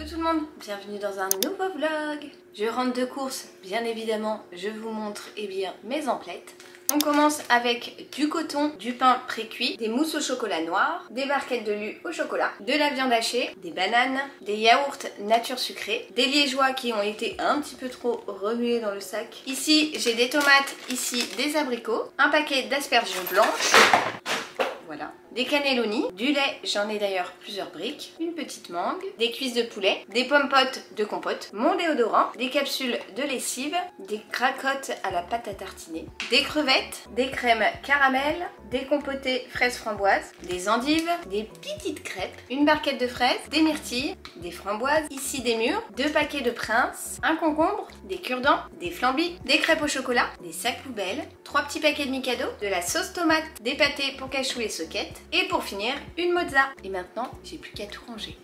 tout le monde, bienvenue dans un nouveau vlog. Je rentre de course, bien évidemment, je vous montre mes emplettes. On commence avec du coton, du pain pré-cuit, des mousses au chocolat noir, des barquettes de lus au chocolat, de la viande hachée, des bananes, des yaourts nature sucrée, des liégeois qui ont été un petit peu trop remués dans le sac. Ici j'ai des tomates, ici des abricots, un paquet d'asperges blanches. Voilà. Des cannelloni, du lait, j'en ai d'ailleurs plusieurs briques, une petite mangue, des cuisses de poulet, des pommes potes de compote, mon déodorant, des capsules de lessive, des cracottes à la pâte à tartiner, des crevettes, des crèmes caramel, des compotés fraises framboises, des endives, des petites crêpes, une barquette de fraises, des myrtilles, des framboises, ici des mûres, 2 paquets de princes, un concombre, des cure-dents, des flambis, des crêpes au chocolat, des sacs poubelles, 3 petits paquets de Mikado, de la sauce tomate, des pâtés pour cachou et soquettes, et pour finir, une mozza. Et maintenant, j'ai plus qu'à tout ranger.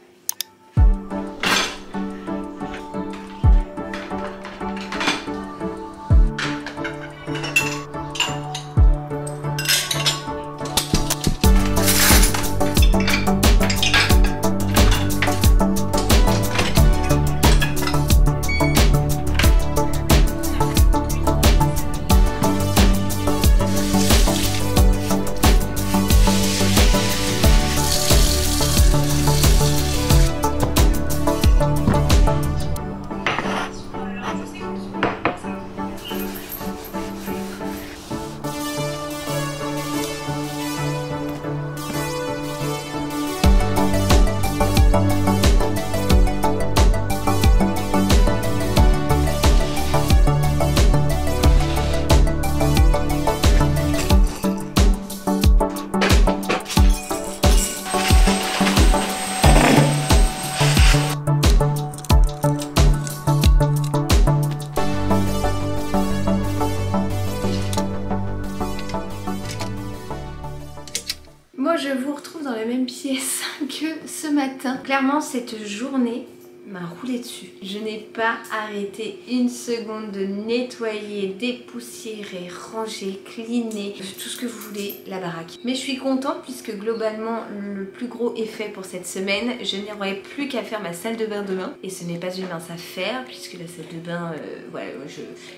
Moi je vous retrouve dans la même pièce que ce matin. Clairement cette journée m'a roulé dessus. Je n'ai pas arrêté une seconde de nettoyer, dépoussiérer, ranger, cleaner, tout ce que vous voulez, la baraque. Mais je suis contente puisque globalement le plus gros effet pour cette semaine, je n'aurai plus qu'à faire ma salle de bain demain. Et ce n'est pas une mince affaire puisque la salle de bain, voilà,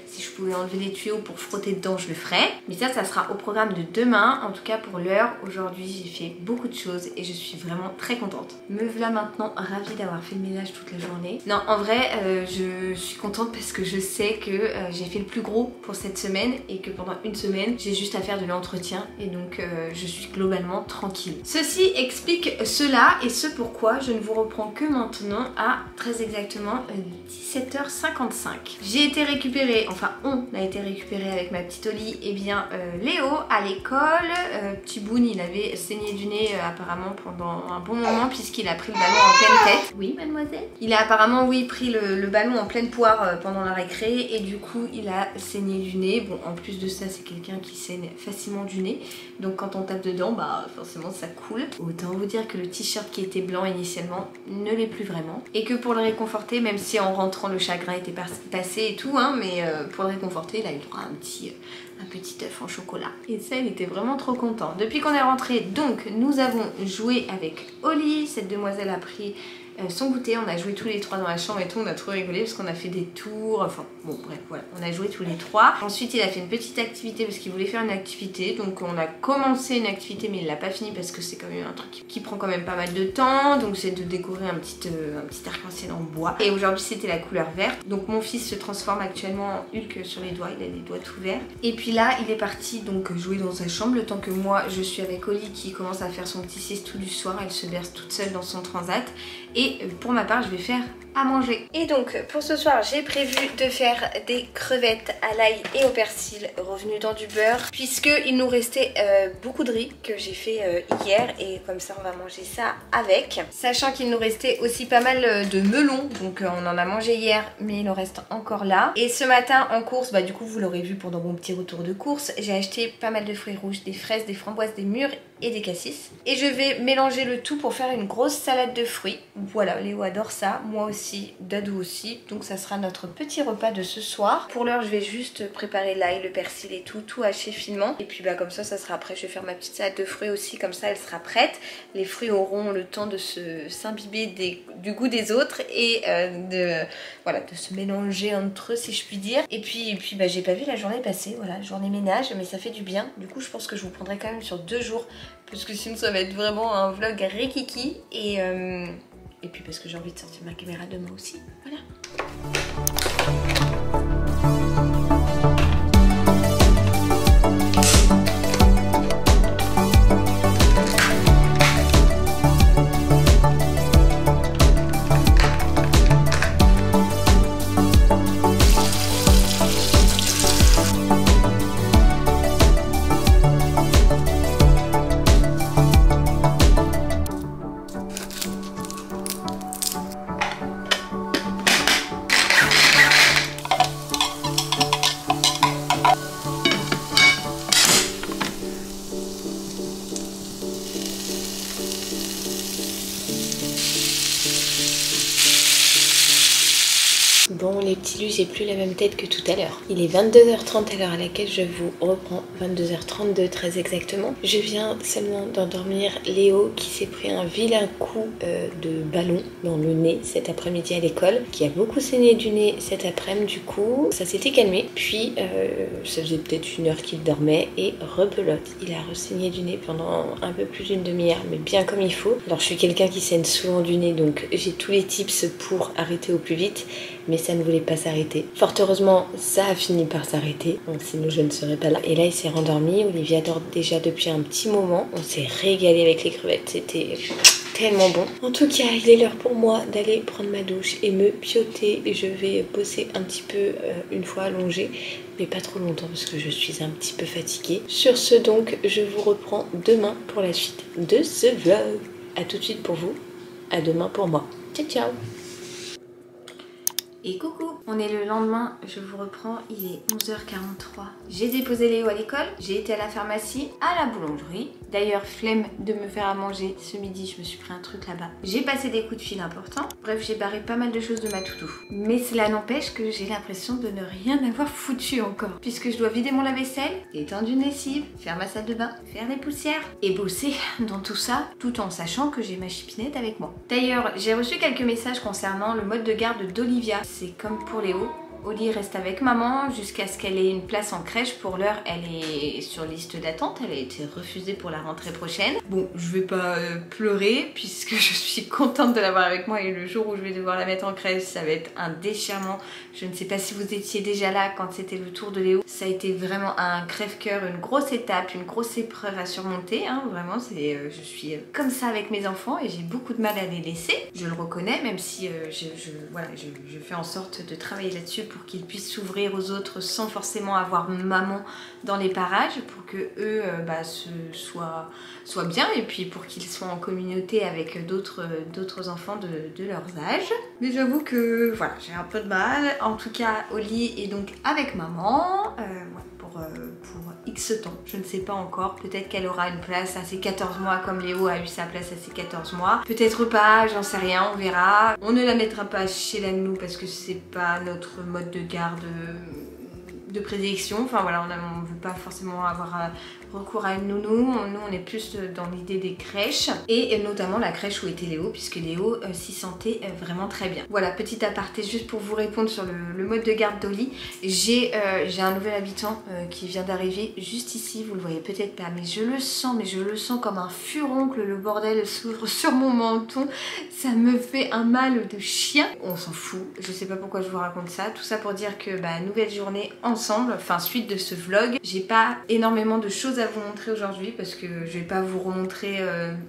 si je pouvais enlever les tuyaux pour frotter dedans, je le ferais. Mais ça sera au programme de demain. En tout cas pour l'heure, aujourd'hui j'ai fait beaucoup de choses et je suis vraiment très contente. Me voilà maintenant ravie d'avoir fait le ménage toute la journée. Non, en vrai, je suis contente parce que je sais que j'ai fait le plus gros pour cette semaine et que pendant une semaine, j'ai juste à faire de l'entretien et donc je suis globalement tranquille. Ceci explique cela et ce pourquoi je ne vous reprends que maintenant à très exactement 17h55. J'ai été récupérée, enfin on a été récupéré avec ma petite Oli, et bien Léo à l'école. Petit Boone, il avait saigné du nez apparemment pendant un bon moment puisqu'il a pris le ballon en pleine tête. Oui mademoiselle. Il a apparemment pris le ballon en pleine poire pendant la récré et du coup il a saigné du nez. Bon, en plus de ça c'est quelqu'un qui saigne facilement du nez, donc quand on tape dedans bah forcément ça coule. Autant vous dire que le t-shirt qui était blanc initialement ne l'est plus vraiment et que pour le réconforter, même si en rentrant le chagrin était passé et tout hein, mais pour le réconforter il a eu droit à un petit œuf en chocolat. Et ça, il était vraiment trop content. Depuis qu'on est rentré, donc, nous avons joué avec Oli. Cette demoiselle a pris son goûter. On a joué tous les trois dans la chambre et tout. On a trop rigolé parce qu'on a fait des tours. Enfin, bon, bref, voilà. On a joué tous les trois. Ensuite, il a fait une petite activité parce qu'il voulait faire une activité. Donc, on a commencé une activité, mais il l'a pas fini parce que c'est quand même un truc qui prend quand même pas mal de temps. Donc, c'est de décorer un petit arc-en-ciel en bois. Et aujourd'hui, c'était la couleur verte. Donc, mon fils se transforme actuellement en Hulk sur les doigts. Il a les doigts tout verts. Et puis là, il est parti donc jouer dans sa chambre. Le temps que moi, je suis avec Oli qui commence à faire son petit siestou du soir. Elle se berce toute seule dans son transat. Et pour ma part, je vais faire à manger. Et donc pour ce soir, j'ai prévu de faire des crevettes à l'ail et au persil revenus dans du beurre, puisqu'il nous restait beaucoup de riz que j'ai fait hier et comme ça on va manger ça avec. Sachant qu'il nous restait aussi pas mal de melons, donc on en a mangé hier mais il en reste encore là. Et ce matin en course, bah du coup vous l'aurez vu pendant mon petit retour de course, j'ai acheté pas mal de fruits rouges, des fraises, des framboises, des mûres et des cassis. Et je vais mélanger le tout pour faire une grosse salade de fruits. Vous Voilà, Léo adore ça, moi aussi, Dadou aussi. Donc ça sera notre petit repas de ce soir. Pour l'heure, je vais juste préparer l'ail, le persil et tout hacher finement. Et puis bah comme ça ça sera prêt. Je vais faire ma petite salade de fruits aussi, comme ça elle sera prête. Les fruits auront le temps de s'imbiber du goût des autres et de se mélanger entre eux, si je puis dire. Et puis bah, j'ai pas vu la journée passer, voilà, journée ménage, mais ça fait du bien. Du coup je pense que je vous prendrai quand même sur 2 jours, parce que sinon ça va être vraiment un vlog rikiki. Et puis parce que j'ai envie de sortir ma caméra demain aussi, voilà. Bon les petits lus, j'ai plus la même tête que tout à l'heure. Il est 22h30 à l'heure à laquelle je vous reprends, 22h32 très exactement. Je viens seulement d'endormir Léo qui s'est pris un vilain coup de ballon dans le nez cet après-midi à l'école, qui a beaucoup saigné du nez cet après-midi. Du coup ça s'était calmé, puis ça faisait peut-être 1 heure qu'il dormait et rebelote. Il a re-saigné du nez pendant un peu plus d'1 demi-heure, mais bien comme il faut. Alors je suis quelqu'un qui saigne souvent du nez, donc j'ai tous les tips pour arrêter au plus vite. Mais ça ne voulait pas s'arrêter. Fort heureusement, ça a fini par s'arrêter, sinon je ne serais pas là. Et là, il s'est rendormi. Olivia dort déjà depuis un petit moment. On s'est régalé avec les crevettes, c'était tellement bon. En tout cas, il est l'heure pour moi d'aller prendre ma douche et me pioter. Et je vais bosser un petit peu une fois allongée, mais pas trop longtemps parce que je suis un petit peu fatiguée. Sur ce donc, je vous reprends demain pour la suite de ce vlog. A tout de suite pour vous, à demain pour moi. Ciao ciao. Et coucou, on est le lendemain, je vous reprends, il est 11h43. J'ai déposé Léo à l'école, j'ai été à la pharmacie, à la boulangerie. D'ailleurs, flemme de me faire à manger, ce midi je me suis pris un truc là-bas. J'ai passé des coups de fil importants, bref j'ai barré pas mal de choses de ma toutou. Mais cela n'empêche que j'ai l'impression de ne rien avoir foutu encore. Puisque je dois vider mon lave-vaisselle, étendre une lessive, faire ma salle de bain, faire les poussières et bosser dans tout ça, tout en sachant que j'ai ma chipinette avec moi. D'ailleurs, j'ai reçu quelques messages concernant le mode de garde d'Olivia. C'est comme pour Léo. Oli reste avec maman jusqu'à ce qu'elle ait une place en crèche. Pour l'heure, elle est sur liste d'attente. Elle a été refusée pour la rentrée prochaine. Bon, je vais pas pleurer puisque je suis contente de l'avoir avec moi et le jour où je vais devoir la mettre en crèche, ça va être un déchirement. Je ne sais pas si vous étiez déjà là quand c'était le tour de Léo. Ça a été vraiment un crève-cœur, une grosse étape, une grosse épreuve à surmonter. Hein. Vraiment, je suis comme ça avec mes enfants et j'ai beaucoup de mal à les laisser. Je le reconnais, même si je fais en sorte de travailler là-dessus pour qu'ils puissent s'ouvrir aux autres sans forcément avoir maman dans les parages, pour que eux soient bien et puis pour qu'ils soient en communauté avec d'autres enfants de leurs âges. Mais j'avoue que voilà, j'ai un peu de mal. En tout cas, Oli est donc avec maman pour X temps, je ne sais pas encore. Peut-être qu'elle aura une place à ses 14 mois comme Léo a eu sa place à ses 14 mois. Peut-être pas, j'en sais rien, on verra. On ne la mettra pas chez la nounou parce que c'est pas notre mode de garde de prédilection. Enfin voilà, on ne veut pas forcément avoir recours à une nounou. Nous on est plus dans l'idée des crèches et notamment la crèche où était Léo, puisque Léo s'y sentait vraiment très bien. Voilà, petit aparté juste pour vous répondre sur le mode de garde d'Oli. J'ai un nouvel habitant qui vient d'arriver juste ici, vous le voyez peut-être pas, mais je le sens comme un furoncle, le bordel s'ouvre sur mon menton, ça me fait un mal de chien. On s'en fout, je sais pas pourquoi je vous raconte ça, tout ça pour dire que nouvelle journée ensemble, enfin suite de ce vlog. J'ai pas énormément de choses à vous montrer aujourd'hui parce que je vais pas vous remontrer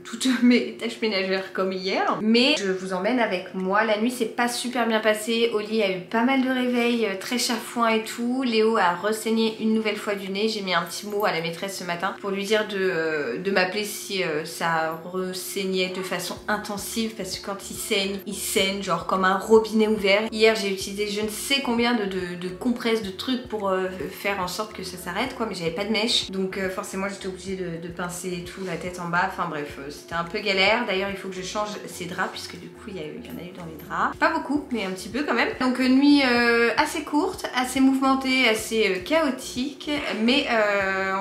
toutes mes tâches ménagères comme hier, mais je vous emmène avec moi. La nuit s'est pas super bien passée, Oli a eu pas mal de réveils, très chafouin et tout. Léo a ressaigné une nouvelle fois du nez. J'ai mis un petit mot à la maîtresse ce matin pour lui dire de m'appeler si ça ressaignait de façon intensive, parce que quand il saigne genre comme un robinet ouvert. Hier j'ai utilisé je ne sais combien de compresses, de trucs pour faire en sorte que ça s'arrête quoi, mais j'avais pas de mèche, donc forcément j'étais obligée de pincer et tout, la tête en bas, enfin bref, c'était un peu galère. D'ailleurs il faut que je change ces draps puisque du coup il y en a eu dans les draps, pas beaucoup mais un petit peu quand même. Donc nuit assez courte, assez mouvementée, assez chaotique, mais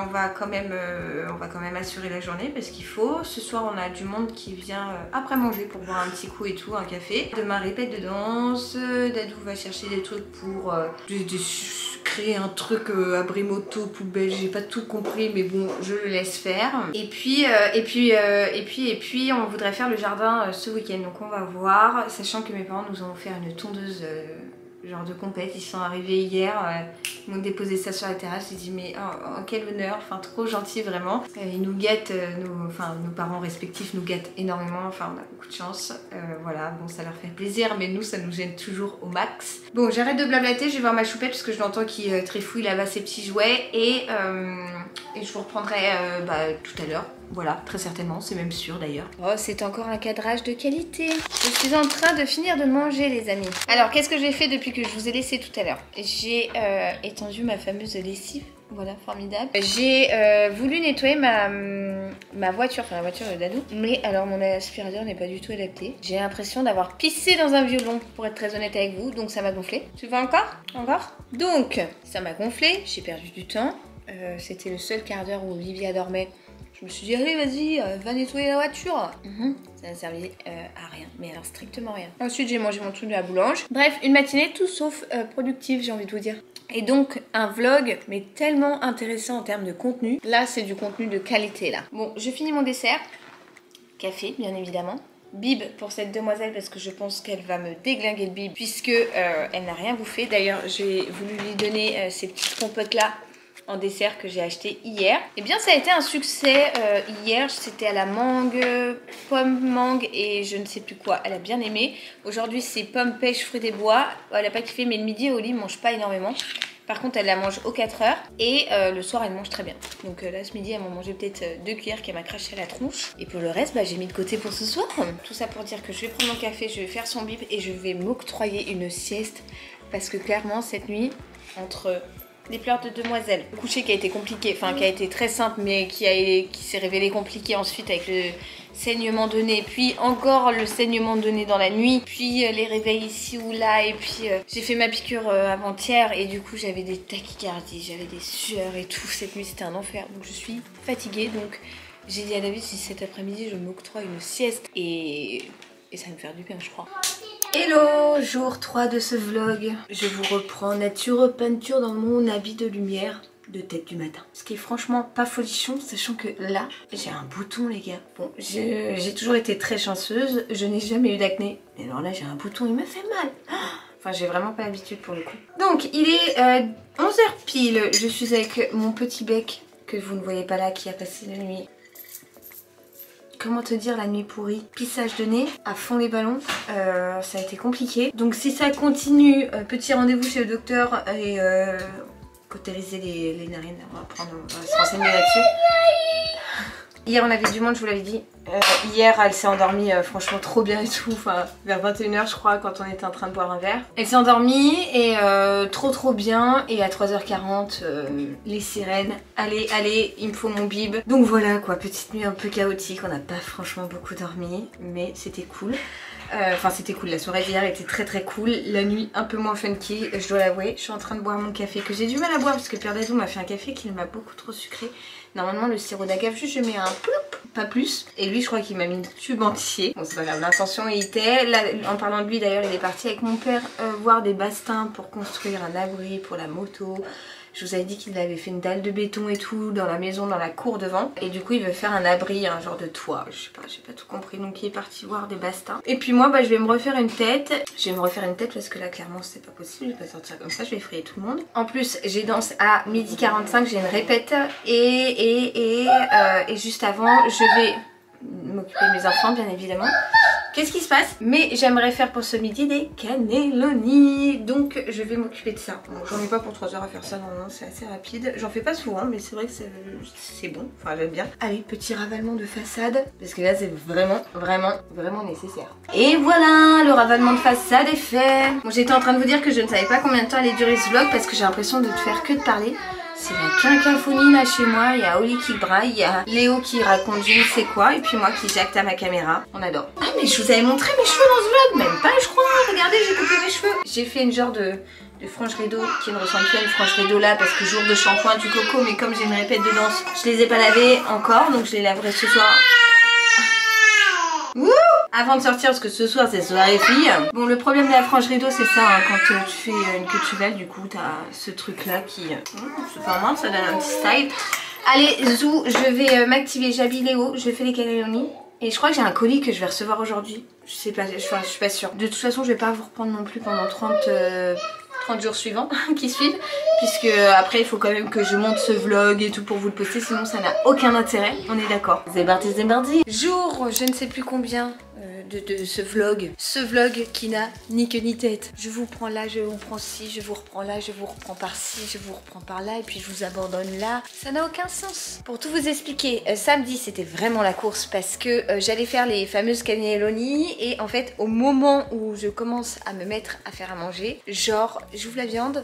on va quand même assurer la journée parce qu'il faut. Ce soir on a du monde qui vient après manger pour boire un petit coup et tout, un café. Demain répète de danse, Dadou va chercher des trucs pour créer un truc à Brimoto, poubelle, j'ai pas tout compris mais bon je le laisse faire. Et puis on voudrait faire le jardin ce week-end, donc on va voir, sachant que mes parents nous ont offert une tondeuse genre de compète, ils sont arrivés hier, ils m'ont déposé ça sur la terrasse, j'ai dit mais oh, quel honneur, enfin trop gentil vraiment. Ils nous gâtent, nos parents respectifs nous gâtent énormément, enfin on a beaucoup de chance, voilà, bon ça leur fait plaisir mais nous ça nous gêne toujours au max. Bon j'arrête de blablater, je vais voir ma choupette parce que je l'entends qui trifouille là-bas ses petits jouets et je vous reprendrai tout à l'heure. Voilà, très certainement, c'est même sûr d'ailleurs. Oh, c'est encore un cadrage de qualité. Je suis en train de finir de manger les amis. Alors, qu'est-ce que j'ai fait depuis que je vous ai laissé tout à l'heure? J'ai étendu ma fameuse lessive. Voilà, formidable. J'ai voulu nettoyer ma voiture, enfin la voiture de Dadou. Mais alors mon aspirateur n'est pas du tout adapté. J'ai l'impression d'avoir pissé dans un violon, pour être très honnête avec vous. Donc ça m'a gonflé. Tu vois encore? Encore? Donc, ça m'a gonflé, j'ai perdu du temps. C'était le seul quart d'heure où Olivia dormait. Je me suis dit, allez, vas-y, va nettoyer la voiture. Ça n'a servi à rien, mais alors strictement rien. Ensuite, j'ai mangé mon truc de la boulange. Bref, une matinée tout sauf productive, j'ai envie de vous dire. Et donc, un vlog, mais tellement intéressant en termes de contenu. Là, c'est du contenu de qualité, là. Bon, je finis mon dessert. Café, bien évidemment. Bib pour cette demoiselle parce que je pense qu'elle va me déglinguer le bib puisque elle n'a rien bouffé. D'ailleurs, j'ai voulu lui donner ces petites compotes là en dessert que j'ai acheté hier. Et bien ça a été un succès hier, c'était à la mangue, pomme mangue et je ne sais plus quoi, elle a bien aimé. Aujourd'hui c'est pomme pêche fruits des bois, elle a pas kiffé mais le midi Oli mange pas énormément. Par contre elle la mange aux 4 heures et le soir elle mange très bien. Donc là ce midi elle m'a mangé peut-être 2 cuillères qu'elle m'a craché à la tronche. Et pour le reste j'ai mis de côté pour ce soir. Tout ça pour dire que je vais prendre mon café, je vais faire son bip et je vais m'octroyer une sieste. Parce que clairement cette nuit entre les pleurs de demoiselle, le coucher qui a été compliqué, enfin qui a été très simple mais qui s'est révélé compliqué ensuite avec le saignement de nez, puis encore le saignement de nez dans la nuit, puis les réveils ici ou là et puis j'ai fait ma piqûre avant-hier et du coup j'avais des tachycardies, j'avais des sueurs et tout, cette nuit c'était un enfer donc je suis fatiguée donc j'ai dit à David si cet après-midi je m'octroie une sieste et ça va me faire du bien je crois. Hello, jour 3 de ce vlog. Je vous reprends nature peinture dans mon habit de lumière de tête du matin. Ce qui est franchement pas folichon, sachant que là, j'ai un bouton les gars. Bon, j'ai toujours été très chanceuse, je n'ai jamais eu d'acné. Mais alors là, j'ai un bouton, il me fait mal. Enfin, j'ai vraiment pas l'habitude pour le coup. Donc, il est 11h pile. Je suis avec mon petit bec que vous ne voyez pas là qui a passé la nuit. Comment te dire la nuit pourrie? Pissage de nez, à fond les ballons, ça a été compliqué. Donc si ça continue, petit rendez-vous chez le docteur et cautériser les narines, on va se renseigner là-dessus. Hier on avait du monde, je vous l'avais dit. Hier elle s'est endormie franchement trop bien et tout, enfin vers 21h je crois quand on était en train de boire un verre. Elle s'est endormie et trop bien et à 3h40 les sirènes, allez il me faut mon bib. Donc voilà quoi, petite nuit un peu chaotique, on n'a pas franchement beaucoup dormi mais c'était cool. Enfin c'était cool, la soirée d'hier était très cool, la nuit un peu moins funky, je dois l'avouer. Je suis en train de boire mon café que j'ai du mal à boire parce que Père Dadou m'a fait un café qui m'a beaucoup trop sucré. Normalement le sirop d'agave juste je mets un ploup, pas plus. Et lui je crois qu'il m'a mis une tube entier. Bon c'est pas grave, l'intention était. Là, en parlant de lui d'ailleurs il est parti avec mon père voir des bastins pour construire un abri pour la moto. Je vous avais dit qu'il avait fait une dalle de béton et tout dans la maison, dans la cour devant. Et du coup il veut faire un abri, un genre de toit. Je sais pas, j'ai pas tout compris. Donc il est parti voir des bastins. Et puis moi je vais me refaire une tête. Je vais me refaire une tête parce que là clairement c'est pas possible. Je vais pas sortir comme ça, je vais effrayer tout le monde. En plus j'ai danse à 12h45, j'ai une répète. Et juste avant je vais m'occuper de mes enfants bien évidemment. Qu'est-ce qui se passe? Mais j'aimerais faire pour ce midi des cannelloni. Donc je vais m'occuper de ça. Bon, j'en ai pas pour 3 heures à faire ça, non, c'est assez rapide. J'en fais pas souvent, mais c'est vrai que c'est bon. Enfin, j'aime bien. Allez, petit ravalement de façade. Parce que là, c'est vraiment nécessaire. Et voilà, le ravalement de façade est fait. Bon, j'étais en train de vous dire que je ne savais pas combien de temps allait durer ce vlog parce que j'ai l'impression de ne faire que de parler. C'est la quinquinfonie là chez moi, il y a Oli qui braille, il y a Léo qui raconte je ne sais quoi et puis moi qui jacte à ma caméra. On adore. Ah mais je vous avais montré mes cheveux dans ce vlog, même pas je crois, regardez j'ai coupé mes cheveux. J'ai fait une genre de frange rideau qui ne ressemble plus à une frange rideau là parce que jour de shampoing du coco, mais comme j'ai une répète de danse, je les ai pas lavés encore donc je les laverai ce soir. Wouh! Avant de sortir parce que ce soir c'est soirée fille. Bon le problème de la frange rideau c'est ça hein, quand tu fais une queue de cheval du coup t'as ce truc là qui c'est pas mal, ça donne un petit style. Allez Zou, je vais m'activer, j'habille Léo, je fais les cannelloni. Et je crois que j'ai un colis que je vais recevoir aujourd'hui. Je sais pas, je suis pas sûre. De toute façon je vais pas vous reprendre non plus pendant 30 jours suivants qui suivent. Puisque après il faut quand même que je monte ce vlog et tout pour vous le poster. Sinon ça n'a aucun intérêt, on est d'accord. C'est parti, c'est parti. Jour, je ne sais plus combien de ce vlog. Ce vlog qui n'a ni queue ni tête. Je vous prends là, je vous prends ci, je vous reprends là, je vous reprends par-ci, je vous reprends par-là et puis je vous abandonne là. Ça n'a aucun sens. Pour tout vous expliquer, samedi c'était vraiment la course parce que j'allais faire les fameuses cannelloni et en fait au moment où je commence à me mettre à faire à manger, genre j'ouvre la viande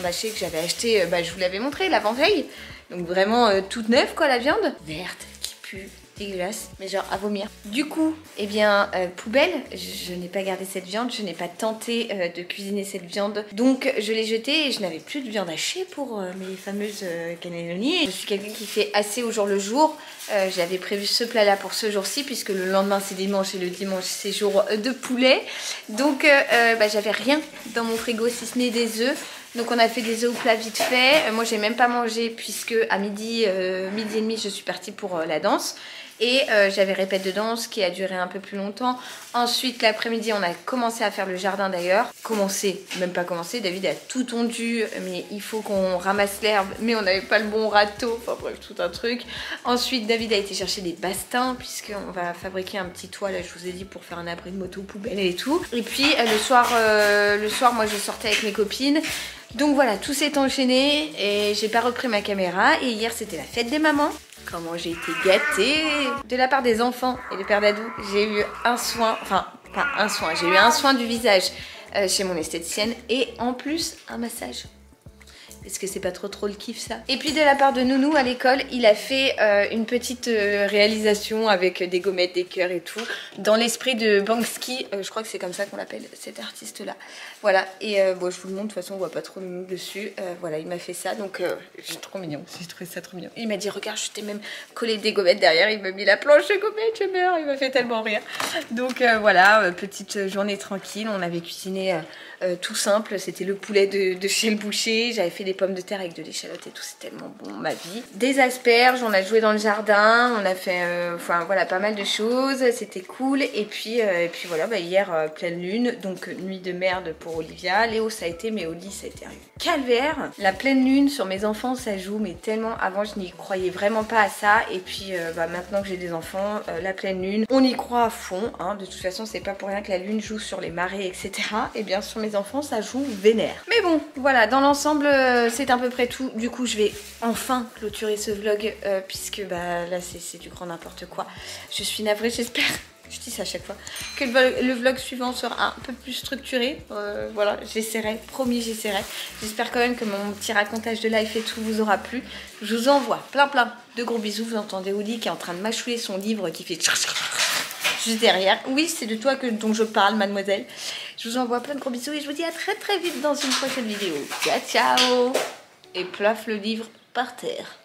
hachée que j'avais achetée, je vous l'avais montré l'avant-veille. Donc vraiment toute neuve quoi la viande. Verte, qui pue. Dégueulasse, mais genre à vomir. Du coup, eh bien, poubelle, je n'ai pas gardé cette viande, je n'ai pas tenté de cuisiner cette viande. Donc je l'ai jetée et je n'avais plus de viande hachée pour mes fameuses cannelloni. Je suis quelqu'un qui fait assez au jour le jour. J'avais prévu ce plat là pour ce jour-ci puisque le lendemain c'est dimanche et le dimanche c'est jour de poulet. Donc j'avais rien dans mon frigo si ce n'est des œufs. Donc on a fait des œufs au plat vite fait. Moi j'ai même pas mangé puisque à midi et demi je suis partie pour la danse. Et j'avais répète de danse qui a duré un peu plus longtemps. Ensuite l'après-midi on a commencé à faire le jardin d'ailleurs. Même pas commencé, David a tout tondu. Mais il faut qu'on ramasse l'herbe. Mais on n'avait pas le bon râteau. Enfin bref tout un truc. Ensuite David a été chercher des bastins. Puisqu'on va fabriquer un petit toit là je vous ai dit pour faire un abri de moto, poubelle et tout. Et puis le soir moi je sortais avec mes copines. Donc voilà, tout s'est enchaîné et j'ai pas repris ma caméra. Et hier c'était la fête des mamans. Comment j'ai été gâtée. De la part des enfants et des pères d'Adou, j'ai eu un soin, enfin pas un soin, j'ai eu un soin du visage chez mon esthéticienne et en plus un massage. Est-ce que c'est pas trop le kiff ça? Et puis de la part de Nounou à l'école, il a fait une petite réalisation avec des gommettes, des cœurs et tout, dans l'esprit de Banksy, je crois que c'est comme ça qu'on l'appelle cet artiste là. Voilà, et bon je vous le montre, de toute façon on voit pas trop Nounou dessus, voilà il m'a fait ça, donc c'est trop mignon, j'ai trouvé ça trop mignon. Il m'a dit regarde je t'ai même collé des gommettes derrière, il m'a mis la planche de gommettes, je meurs, il m'a fait tellement rire. Donc voilà, petite journée tranquille, on avait cuisiné tout simple, c'était le poulet de chez le boucher, j'avais fait des pommes de terre avec de l'échalote et tout, c'est tellement bon ma vie. Des asperges, on a joué dans le jardin, on a fait enfin voilà pas mal de choses, c'était cool. Et puis voilà, hier pleine lune, donc nuit de merde pour Olivia. Léo ça a été, mais Oli ça a été un calvaire. La pleine lune sur mes enfants ça joue, mais tellement avant je n'y croyais vraiment pas à ça. Et puis maintenant que j'ai des enfants, la pleine lune, on y croit à fond, hein. De toute façon c'est pas pour rien que la lune joue sur les marées etc. Et bien sur mes enfants ça joue vénère. Mais bon voilà, dans l'ensemble c'est à peu près tout. Du coup je vais enfin clôturer ce vlog puisque là c'est du grand n'importe quoi. Je suis navrée, j'espère, je dis ça à chaque fois, que le vlog suivant sera un peu plus structuré. Voilà, j'essaierai, promis j'essaierai. J'espère quand même que mon petit racontage de life et tout vous aura plu. Je vous envoie plein de gros bisous. Vous entendez Oli qui est en train de mâchouiller son livre qui fait juste derrière. Oui, c'est de toi dont je parle, mademoiselle. Je vous envoie plein de gros bisous et je vous dis à très vite dans une prochaine vidéo. Ciao, ciao. Et plaf le livre par terre.